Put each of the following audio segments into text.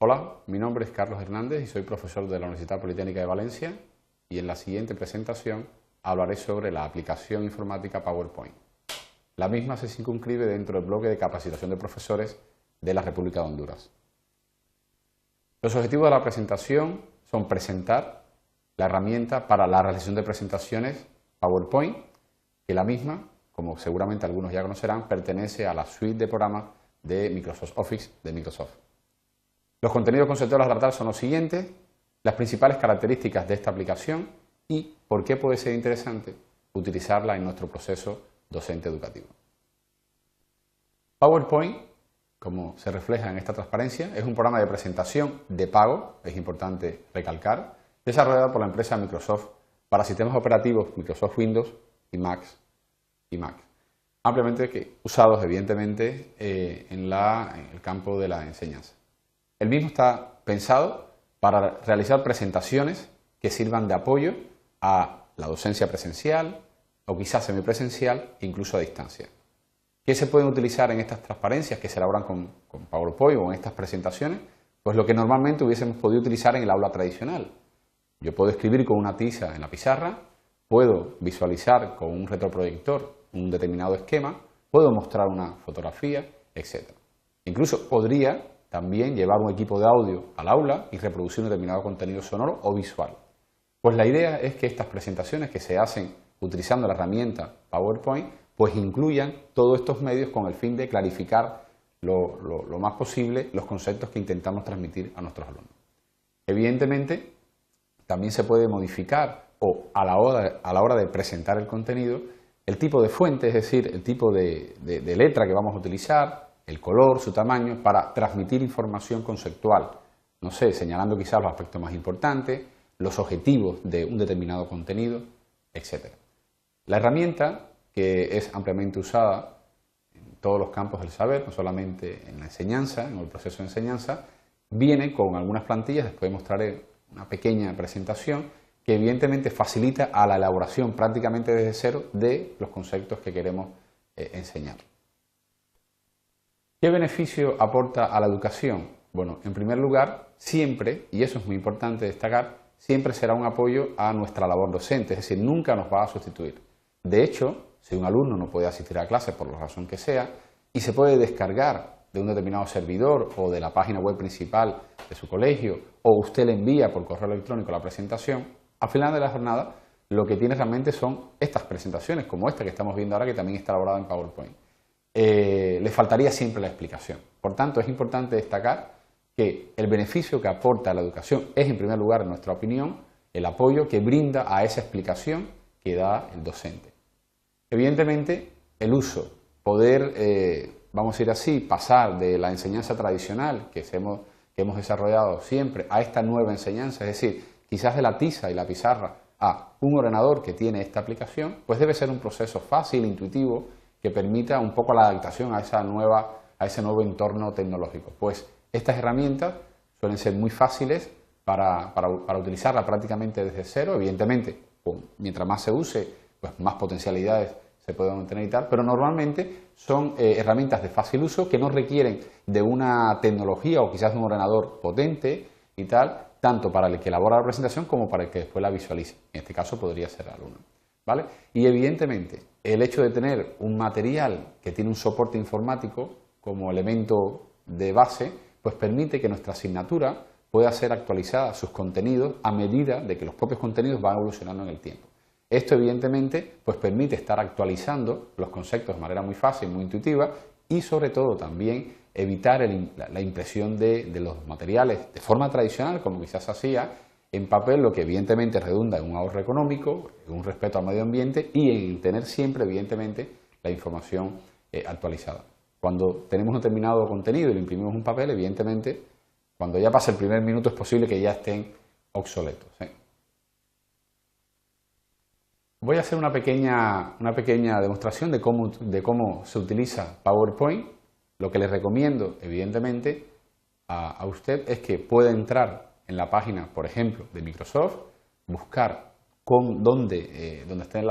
Hola, mi nombre es Carlos Hernández y soy profesor de la Universidad Politécnica de Valencia y en la siguiente presentación hablaré sobre la aplicación informática PowerPoint. La misma se circunscribe dentro del bloque de capacitación de profesores de la República de Honduras. Los objetivos de la presentación son presentar la herramienta para la realización de presentaciones PowerPoint, que la misma, como seguramente algunos ya conocerán, pertenece a la suite de programas de Microsoft Office de Microsoft. Los contenidos conceptuales a tratar son los siguientes: las principales características de esta aplicación y por qué puede ser interesante utilizarla en nuestro proceso docente educativo. PowerPoint, como se refleja en esta transparencia, es un programa de presentación de pago, es importante recalcar, desarrollado por la empresa Microsoft para sistemas operativos Microsoft Windows y Mac, ampliamente usados evidentemente en el campo de la enseñanza. El mismo está pensado para realizar presentaciones que sirvan de apoyo a la docencia presencial o quizás semipresencial, incluso a distancia. ¿Qué se pueden utilizar en estas transparencias que se elaboran con PowerPoint o en estas presentaciones? Pues lo que normalmente hubiésemos podido utilizar en el aula tradicional. Yo puedo escribir con una tiza en la pizarra, puedo visualizar con un retroproyector un determinado esquema, puedo mostrar una fotografía, etc. Incluso podría también llevar un equipo de audio al aula y reproducir un determinado contenido sonoro o visual. Pues la idea es que estas presentaciones que se hacen utilizando la herramienta PowerPoint pues incluyan todos estos medios con el fin de clarificar lo más posible los conceptos que intentamos transmitir a nuestros alumnos. Evidentemente, también se puede modificar o a la hora de presentar el contenido el tipo de fuente, es decir, el tipo de letra que vamos a utilizar, el color, su tamaño, para transmitir información conceptual, no sé, señalando quizás los aspectos más importantes, los objetivos de un determinado contenido, etc. La herramienta, que es ampliamente usada en todos los campos del saber, no solamente en la enseñanza, en el proceso de enseñanza, viene con algunas plantillas, después mostraré una pequeña presentación, que evidentemente facilita a la elaboración prácticamente desde cero de los conceptos que queremos enseñar. ¿Qué beneficio aporta a la educación? Bueno, en primer lugar, siempre, y eso es muy importante destacar, siempre será un apoyo a nuestra labor docente, es decir, nunca nos va a sustituir. De hecho, si un alumno no puede asistir a clase por la razón que sea y se puede descargar de un determinado servidor o de la página web principal de su colegio o usted le envía por correo electrónico la presentación, al final de la jornada lo que tiene realmente son estas presentaciones como esta que estamos viendo ahora, que también está elaborada en PowerPoint. Le faltaría siempre la explicación. Por tanto, es importante destacar que el beneficio que aporta a la educación es, en primer lugar, en nuestra opinión, el apoyo que brinda a esa explicación que da el docente. Evidentemente, el uso, poder, vamos a ir así, pasar de la enseñanza tradicional que hemos desarrollado siempre a esta nueva enseñanza, es decir, quizás de la tiza y la pizarra a un ordenador que tiene esta aplicación, pues debe ser un proceso fácil, intuitivo, que permita un poco la adaptación a ese nuevo entorno tecnológico. Pues estas herramientas suelen ser muy fáciles para utilizarla prácticamente desde cero. Evidentemente, mientras más se use, pues más potencialidades se pueden obtener y tal, pero normalmente son herramientas de fácil uso que no requieren de una tecnología o quizás de un ordenador potente y tal, tanto para el que elabora la presentación como para el que después la visualice. En este caso podría ser el alumno, ¿vale? Y evidentemente el hecho de tener un material que tiene un soporte informático como elemento de base, pues permite que nuestra asignatura pueda ser actualizada, sus contenidos, a medida de que los propios contenidos van evolucionando en el tiempo. Esto evidentemente pues permite estar actualizando los conceptos de manera muy fácil, muy intuitiva y sobre todo también evitar la impresión de los materiales de forma tradicional, como quizás se hacía en papel, lo que evidentemente redunda en un ahorro económico, en un respeto al medio ambiente y en tener siempre evidentemente la información actualizada. Cuando tenemos un determinado contenido y lo imprimimos en un papel, evidentemente cuando ya pasa el primer minuto es posible que ya estén obsoletos, ¿eh? Voy a hacer una pequeña demostración de cómo se utiliza PowerPoint. Lo que les recomiendo, evidentemente, a usted es que pueda entrar en la página, por ejemplo, de Microsoft, buscar dónde estén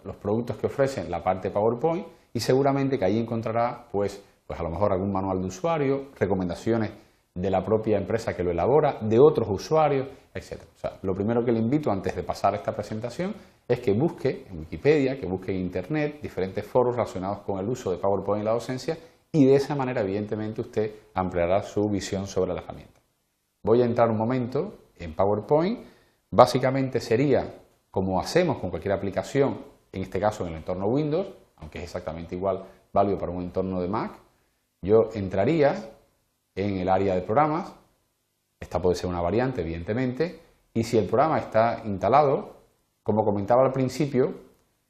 los productos que ofrecen la parte PowerPoint y seguramente que ahí encontrará pues a lo mejor algún manual de usuario, recomendaciones de la propia empresa que lo elabora, de otros usuarios, etc. O sea, lo primero que le invito antes de pasar esta presentación es que busque en Wikipedia, que busque en Internet diferentes foros relacionados con el uso de PowerPoint en la docencia y de esa manera, evidentemente, usted ampliará su visión sobre la herramienta. Voy a entrar un momento en PowerPoint. Básicamente sería como hacemos con cualquier aplicación, en este caso en el entorno Windows, aunque es exactamente igual, válido para un entorno de Mac. Yo entraría en el área de programas, esta puede ser una variante evidentemente, y si el programa está instalado, como comentaba al principio,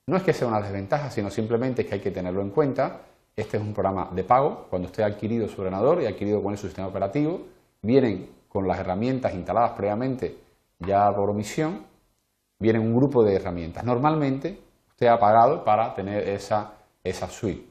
no es que sea una desventaja, sino simplemente es que hay que tenerlo en cuenta. Este es un programa de pago, cuando usted ha adquirido su ordenador y ha adquirido con él su sistema operativo, vienen con las herramientas instaladas previamente ya por omisión, vienen un grupo de herramientas. Normalmente usted ha pagado para tener esa suite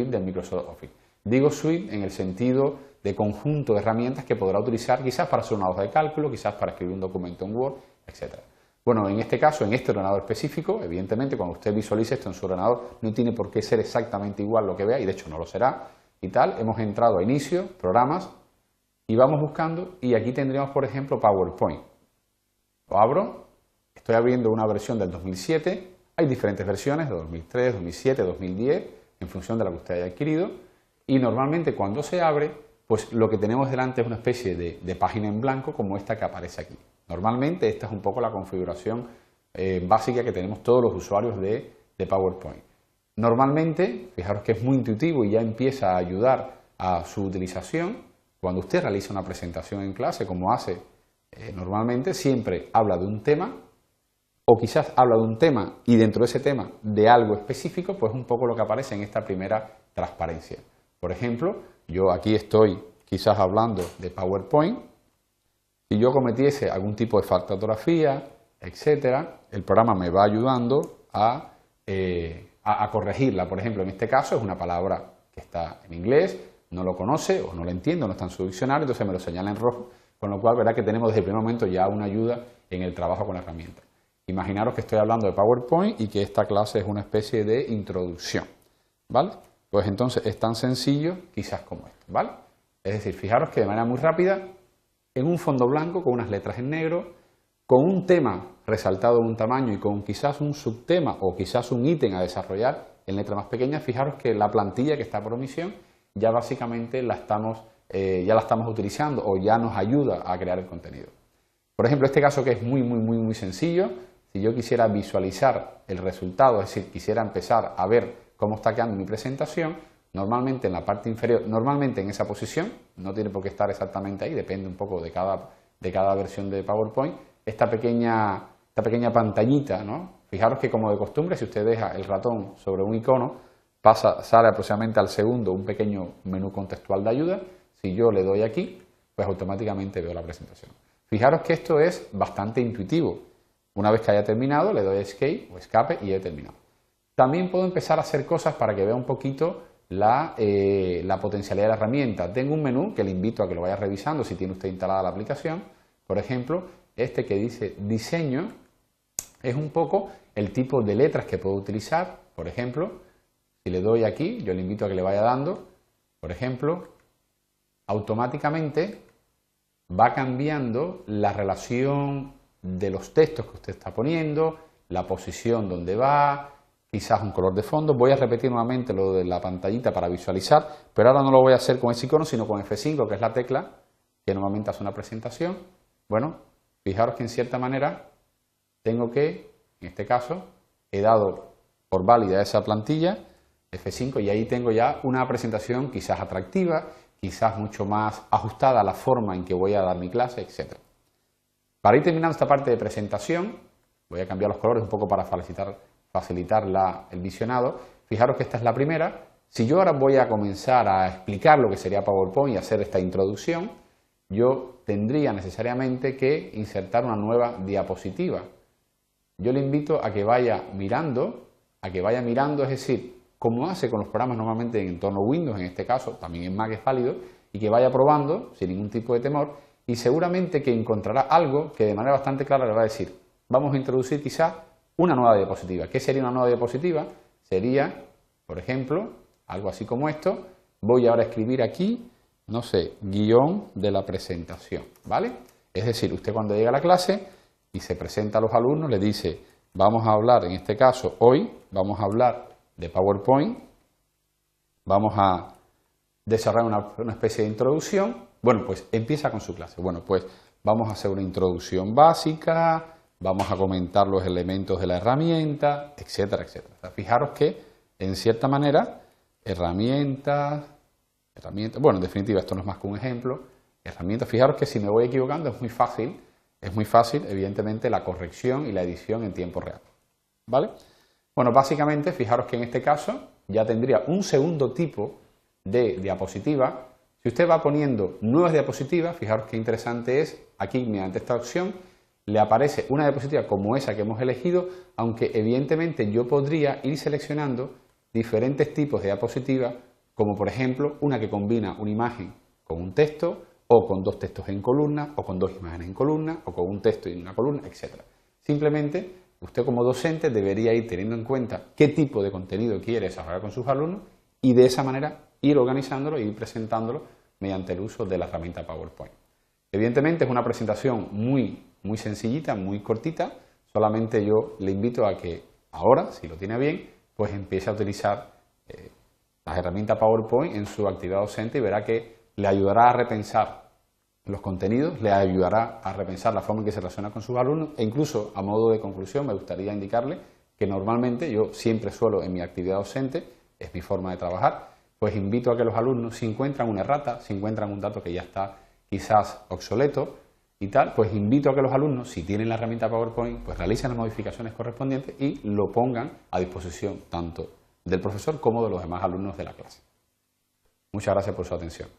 del Microsoft Office. Digo suite en el sentido de conjunto de herramientas que podrá utilizar quizás para hacer una hoja de cálculo, quizás para escribir un documento en Word, etc. Bueno, en este caso, en este ordenador específico, evidentemente cuando usted visualice esto en su ordenador no tiene por qué ser exactamente igual lo que vea y de hecho no lo será y tal. Hemos entrado a inicio, programas y vamos buscando y aquí tendríamos por ejemplo PowerPoint. Lo abro, estoy abriendo una versión del 2007, hay diferentes versiones de 2003, 2007, 2010 en función de la que usted haya adquirido y normalmente cuando se abre pues lo que tenemos delante es una especie de página en blanco como esta que aparece aquí. Normalmente esta es un poco la configuración básica que tenemos todos los usuarios de PowerPoint. Normalmente, fijaros que es muy intuitivo y ya empieza a ayudar a su utilización. Cuando usted realiza una presentación en clase, como hace normalmente, siempre habla de un tema o quizás habla de un tema y dentro de ese tema de algo específico, pues un poco lo que aparece en esta primera transparencia. Por ejemplo, yo aquí estoy quizás hablando de PowerPoint. Si yo cometiese algún tipo de falta de ortografía, etcétera, el programa me va ayudando a corregirla. Por ejemplo, en este caso es una palabra que está en inglés, no lo conoce o no lo entiendo, no está en su diccionario, entonces me lo señala en rojo, con lo cual verá que tenemos desde el primer momento ya una ayuda en el trabajo con la herramienta. Imaginaros que estoy hablando de PowerPoint y que esta clase es una especie de introducción, ¿vale? Pues entonces es tan sencillo quizás como esto, ¿vale? Es decir, fijaros que de manera muy rápida, en un fondo blanco con unas letras en negro, con un tema resaltado en un tamaño y con quizás un subtema o quizás un ítem a desarrollar en letra más pequeña, fijaros que la plantilla que está por omisión ya básicamente ya la estamos utilizando o ya nos ayuda a crear el contenido. Por ejemplo, este caso que es muy sencillo, si yo quisiera visualizar el resultado, es decir, quisiera empezar a ver cómo está quedando mi presentación, normalmente en la parte inferior, normalmente en esa posición, no tiene por qué estar exactamente ahí, depende un poco de cada versión de PowerPoint, esta pequeña pantallita, ¿no? Fijaros que como de costumbre, si usted deja el ratón sobre un icono, sale aproximadamente al segundo un pequeño menú contextual de ayuda. Si yo le doy aquí, pues automáticamente veo la presentación. Fijaros que esto es bastante intuitivo. Una vez que haya terminado, le doy Escape o Escape y he terminado. También puedo empezar a hacer cosas para que vea un poquito la potencialidad de la herramienta. Tengo un menú que le invito a que lo vaya revisando si tiene usted instalada la aplicación. Por ejemplo, este que dice Diseño es un poco el tipo de letras que puedo utilizar. Por ejemplo, si le doy aquí, yo le invito a que le vaya dando, por ejemplo, automáticamente va cambiando la relación de los textos que usted está poniendo, la posición donde va, quizás un color de fondo. Voy a repetir nuevamente lo de la pantallita para visualizar, pero ahora no lo voy a hacer con ese icono, sino con F5, que es la tecla que normalmente hace una presentación. Bueno, fijaros que en cierta manera tengo que, en este caso, he dado por válida esa plantilla, F5, y ahí tengo ya una presentación quizás atractiva, quizás mucho más ajustada a la forma en que voy a dar mi clase, etc. Para ir terminando esta parte de presentación, voy a cambiar los colores un poco para facilitar el visionado. Fijaros que esta es la primera. Si yo ahora voy a comenzar a explicar lo que sería PowerPoint y hacer esta introducción, yo tendría necesariamente que insertar una nueva diapositiva. Yo le invito a que vaya mirando, es decir, como hace con los programas normalmente en entorno Windows, en este caso, también en Mac es válido, y que vaya probando sin ningún tipo de temor, y seguramente que encontrará algo que de manera bastante clara le va a decir, vamos a introducir quizás una nueva diapositiva. ¿Qué sería una nueva diapositiva? Sería, por ejemplo, algo así como esto. Voy ahora a escribir aquí no sé, guión de la presentación, ¿vale? Es decir, usted cuando llega a la clase y se presenta a los alumnos, le dice, vamos a hablar, en este caso, hoy, vamos a hablar de PowerPoint, vamos a desarrollar una especie de introducción. Bueno, pues empieza con su clase. Bueno, pues vamos a hacer una introducción básica, vamos a comentar los elementos de la herramienta, etcétera, etcétera. O sea, fijaros que, en cierta manera, herramientas, bueno, en definitiva, esto no es más que un ejemplo, herramientas. Fijaros que si me voy equivocando es muy fácil, evidentemente, la corrección y la edición en tiempo real, ¿vale? Bueno, básicamente, fijaros que en este caso ya tendría un segundo tipo de diapositiva. Si usted va poniendo nuevas diapositivas, fijaros qué interesante es, aquí mediante esta opción le aparece una diapositiva como esa que hemos elegido, aunque evidentemente yo podría ir seleccionando diferentes tipos de diapositivas, como por ejemplo una que combina una imagen con un texto, o con dos textos en columna, o con dos imágenes en columna, o con un texto y una columna, etc. Simplemente, usted como docente debería ir teniendo en cuenta qué tipo de contenido quiere desarrollar con sus alumnos y de esa manera ir organizándolo e ir presentándolo mediante el uso de la herramienta PowerPoint. Evidentemente es una presentación muy sencillita, muy cortita, solamente yo le invito a que ahora, si lo tiene bien, pues empiece a utilizar las herramientas PowerPoint en su actividad docente y verá que le ayudará a repensar los contenidos, le ayudará a repensar la forma en que se relaciona con sus alumnos e incluso a modo de conclusión me gustaría indicarle que normalmente yo siempre suelo en mi actividad docente, es mi forma de trabajar, pues invito a que los alumnos si encuentran una errata, si encuentran un dato que ya está quizás obsoleto y tal, pues invito a que los alumnos, si tienen la herramienta PowerPoint, pues realicen las modificaciones correspondientes y lo pongan a disposición tanto del profesor como de los demás alumnos de la clase. Muchas gracias por su atención.